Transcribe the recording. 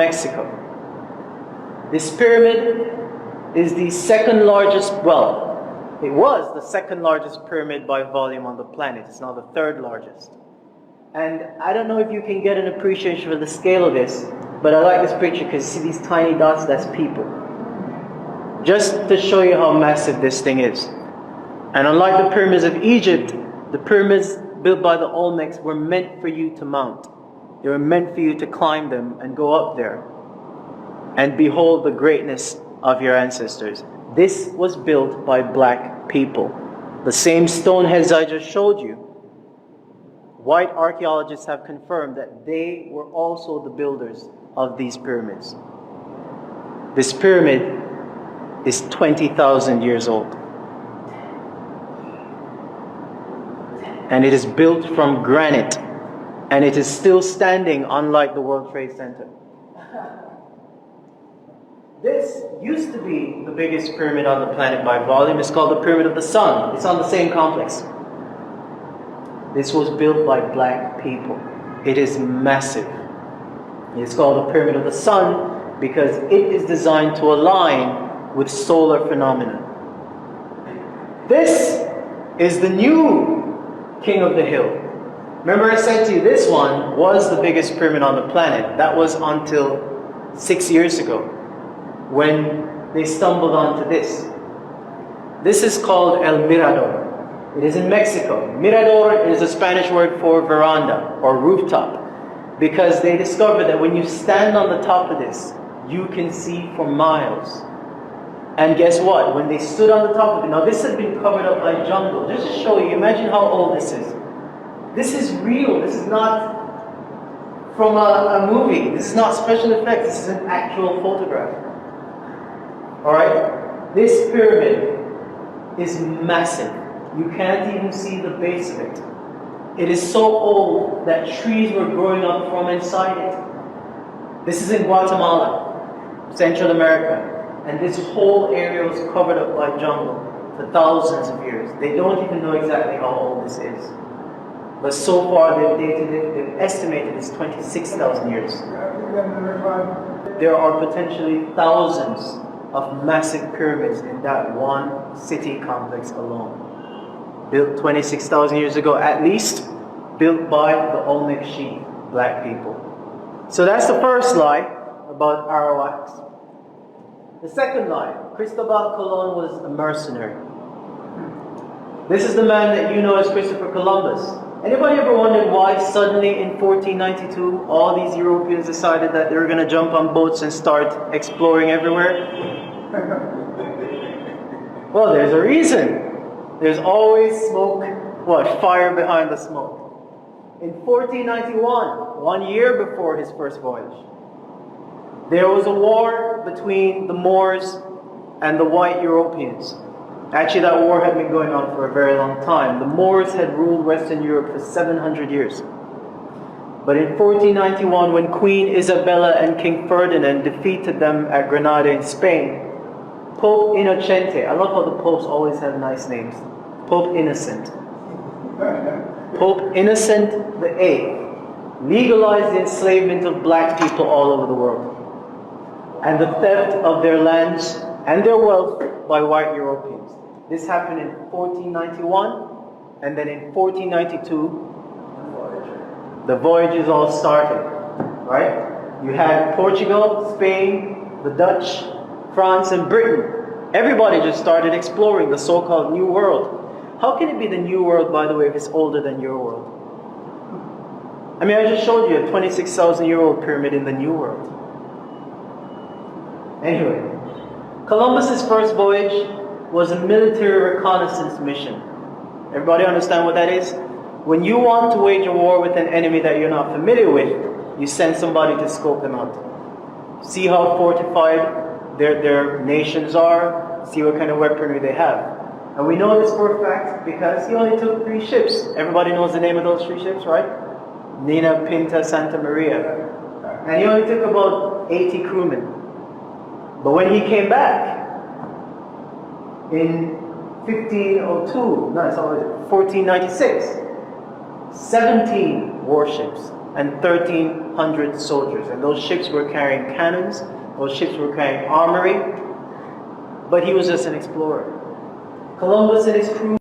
Mexico. This pyramid is the second largest, well, it was the second largest pyramid by volume on the planet. It's now the third largest. And I don't know if you can get an appreciation for the scale of this, but I like this picture because see these tiny dots, that's people. Just to show you how massive this thing is. And unlike the pyramids of Egypt, the pyramids built by the Olmecs were meant for you to mount. They were meant for you to climb them and go up there and behold the greatness of your ancestors. This was built by black people. The same Stonehenge I just showed you, white archaeologists have confirmed that they were also the builders of these pyramids. This pyramid is 20,000 years old. And it is built from granite. And it is still standing, unlike the World Trade Center. This used to be the biggest pyramid on the planet by volume. It's called the Pyramid of the Sun. It's on the same complex. This was built by black people. It is massive. It's called the Pyramid of the Sun because it is designed to align with solar phenomena. This is the new King of the Hill. Remember I said to you, this one was the biggest pyramid on the planet. That was until 6 years ago, when they stumbled onto this. This is called El Mirador. It is in Mexico. Mirador is a Spanish word for veranda or rooftop, because they discovered that when you stand on the top of this, you can see for miles. And guess what? When they stood on the top of it, now this had been covered up by jungle. Just to show you, imagine how old this is. This is real. This is not from a movie. This is not special effects. This is an actual photograph. Alright? This pyramid is massive. You can't even see the base of it. It is so old that trees were growing up from inside it. This is in Guatemala, Central America. And this whole area was covered up by jungle for thousands of years. They don't even know exactly how old this is. But so far they've dated it, they've estimated it's 26,000 years. There are potentially thousands of massive pyramids in that one city complex alone. Built 26,000 years ago at least, built by the Olmec Sheep, black people. So that's the first lie about Arawaks. The second lie, Cristobal Colon was a mercenary. This is the man that you know as Christopher Columbus. Anybody ever wondered why suddenly in 1492 all these Europeans decided that they were going to jump on boats and start exploring everywhere? Well, there's a reason. There's always smoke, fire behind the smoke. In 1491, 1 year before his first voyage, there was a war between the Moors and the white Europeans. Actually, that war had been going on for a very long time. The Moors had ruled Western Europe for 700 years. But in 1491, when Queen Isabella and King Ferdinand defeated them at Granada in Spain, Pope Innocente, I love how the popes always have nice names. Pope Innocent. Pope Innocent VIII legalized the enslavement of black people all over the world, and the theft of their lands and their wealth by white Europeans. This happened in 1491, and then in 1492, the voyages all started, right? You had Portugal, Spain, the Dutch, France, and Britain. Everybody just started exploring the so-called New World. How can it be the New World, by the way, if it's older than your world? I mean, I just showed you a 26,000-year-old pyramid in the New World. Anyway, Columbus's first voyage was a military reconnaissance mission. Everybody understand what that is? When you want to wage a war with an enemy that you're not familiar with, you send somebody to scope them out. See how fortified their nations are, see what kind of weaponry they have. And we know this for a fact because he only took 3 ships. Everybody knows the name of those 3 ships, right? Nina, Pinta, Santa Maria. And he only took about 80 crewmen. But when he came back in 1496, 17 warships and 1,300 soldiers. And those ships were carrying cannons, those ships were carrying armory, but he was just an explorer. Columbus and his crew